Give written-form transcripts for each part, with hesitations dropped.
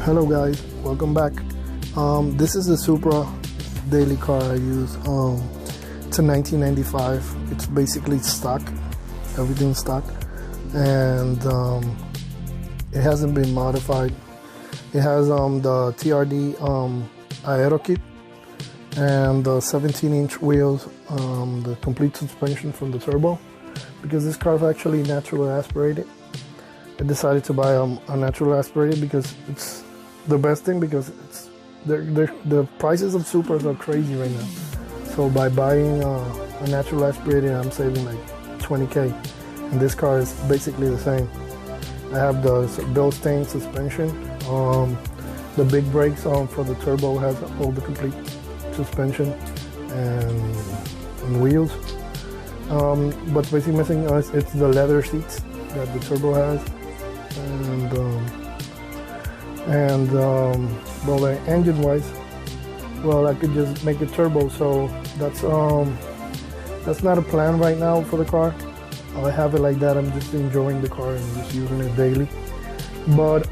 Hello guys, welcome back. This is the Supra daily car I use. It's a 1995. It's basically stock, everything's stock, and it hasn't been modified. It has the TRD aero kit and the 17-inch wheels, the complete suspension from the turbo. Because this car is actually naturally aspirated, I decided to buy a natural aspirated because it's the best thing, because the prices of Supras are crazy right now. So by buying a natural aspirated, I'm saving like 20k, and this car is basically the same. I have the Bilstein suspension, the big brakes for the turbo has all the complete suspension and wheels. What's basically missing is it's the leather seats that the turbo has, and well, engine wise, well, I could just make it turbo, so that's not a plan right now for the car. I have it like that. I'm just enjoying the car and just using it daily. But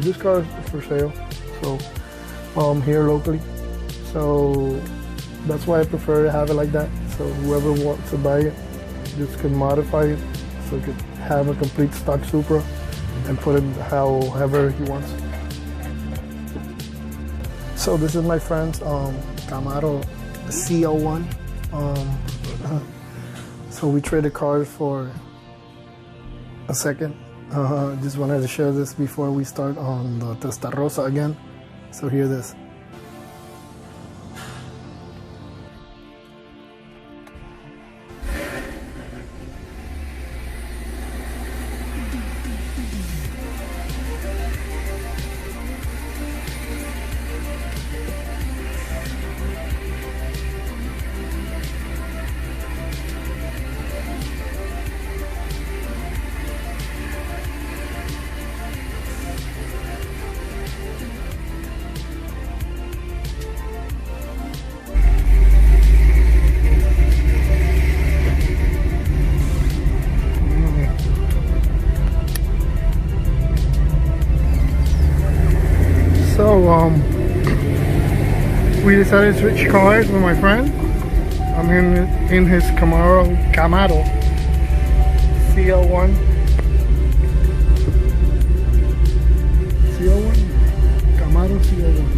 this car is for sale, so here locally, so that's why I prefer to have it like that. So whoever wants to buy it just can modify it so it could have a complete stock Supra and put it however he wants. So this is my friend's Camaro CO1. So we traded cars for a second. Just wanted to share this before we start on the Testarossa again. So hear this. So we decided to switch cars with my friend. I'm in his Camaro CO1. Camaro CO1.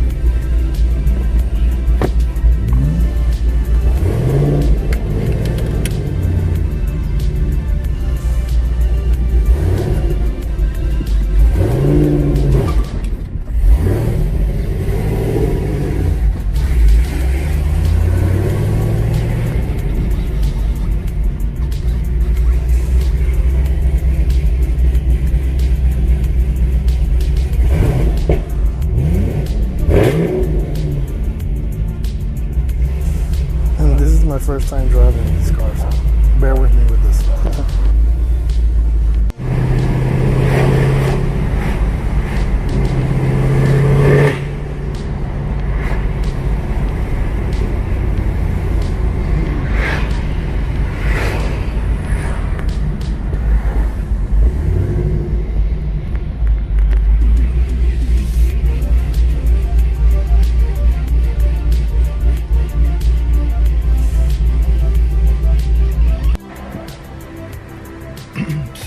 My first time driving this car, so bear with me with this.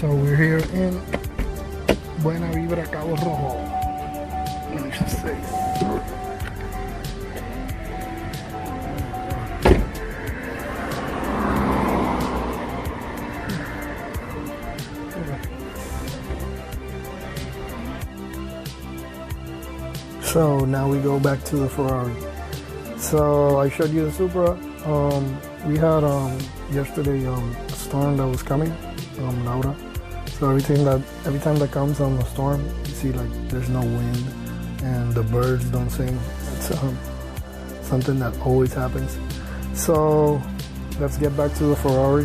So we're here in Buena Vibra, Cabo Rojo, I should say. So now we go back to the Ferrari. So I showed you the Supra. We had yesterday a storm that was coming, Laura. So every time that comes on a storm, you see like there's no wind and the birds don't sing. It's something that always happens. So let's get back to the Ferrari.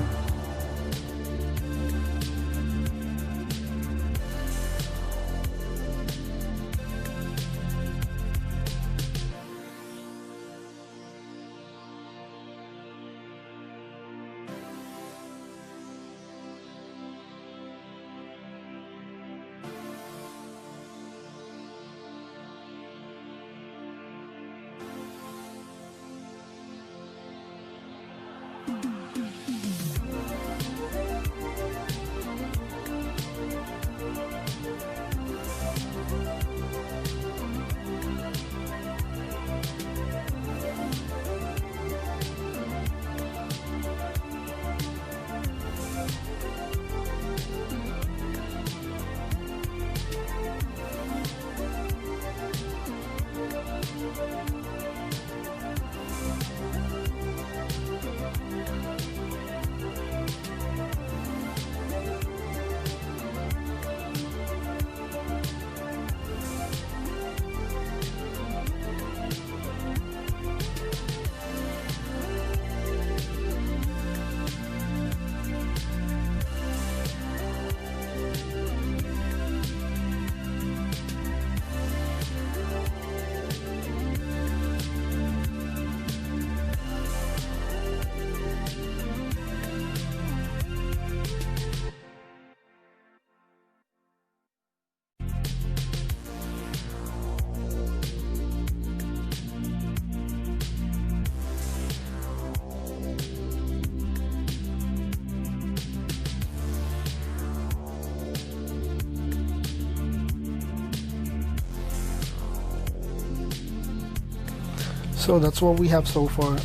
So that's what we have so far,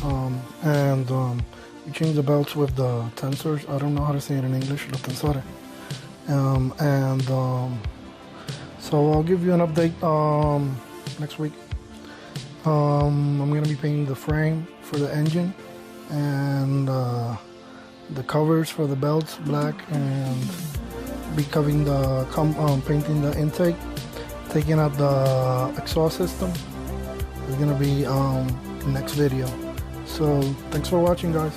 and we changed the belts with the tensors. I don't know how to say it in English, los tensores. So I'll give you an update next week. I'm gonna be painting the frame for the engine and the covers for the belts black, and be covering the painting the intake, taking out the exhaust system. It's gonna be next video. So thanks for watching, guys.